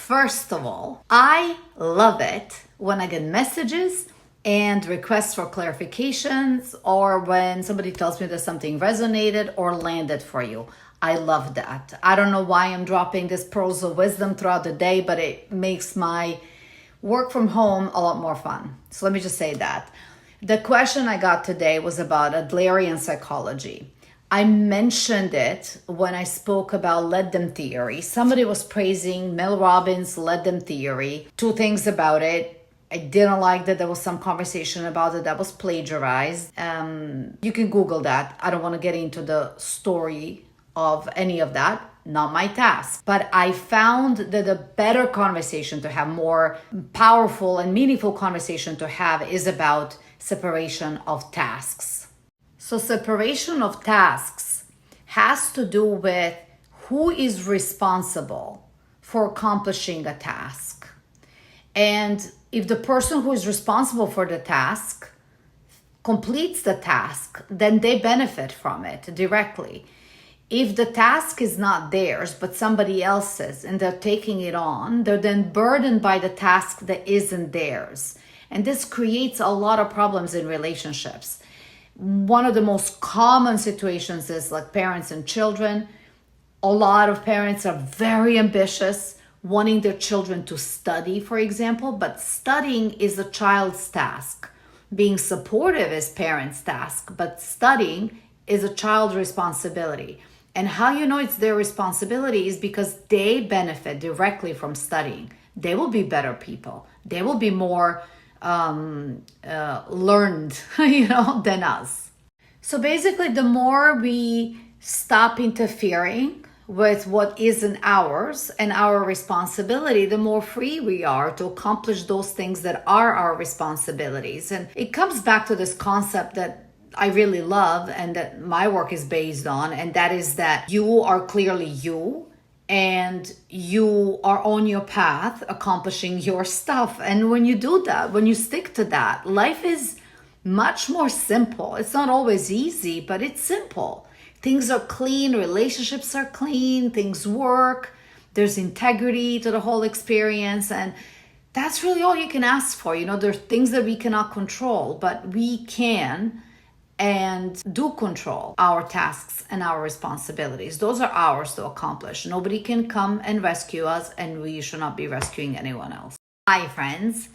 First of all, I love it when I get messages and requests for clarifications, or when somebody tells me that something resonated or landed for you. I love that. I don't know why I'm dropping this pearls of wisdom throughout the day, but it makes my work from home a lot more fun. So let me just say that. The question I got today was about Adlerian psychology. I mentioned it when I spoke about let them theory. Somebody was praising Mel Robbins' let them theory. Two things about it. I didn't like that there was some conversation about it that was plagiarized. You can Google that. I don't want to get into the story of any of that. Not my task. But I found that a better conversation to have, more powerful and meaningful conversation to have, is about separation of tasks. So separation of tasks has to do with who is responsible for accomplishing a task. And if the person who is responsible for the task completes the task, then they benefit from it directly. If the task is not theirs, but somebody else's, and they're taking it on, they're then burdened by the task that isn't theirs. And this creates a lot of problems in relationships. One of the most common situations is like parents and children. A lot of parents are very ambitious, wanting their children to study, for example, but studying is a child's task. Being supportive is parents' task, but studying is a child's responsibility. And how you know it's their responsibility is because they benefit directly from studying. They will be better people. They will be more learned, than us. So basically, the more we stop interfering with what isn't ours and our responsibility, the more free we are to accomplish those things that are our responsibilities. And it comes back to this concept that I really love and that my work is based on, and that is that you are clearly you, and you are on your path accomplishing your stuff. And when you do that, when you stick to that, life is much more simple. It's not always easy, but it's simple. Things are clean, relationships are clean, things work, there's integrity to the whole experience. And that's really all you can ask for. There are things that we cannot control, but we can and do control our tasks and our responsibilities. Those are ours to accomplish. Nobody can come and rescue us, and we should not be rescuing anyone else. Hi, friends.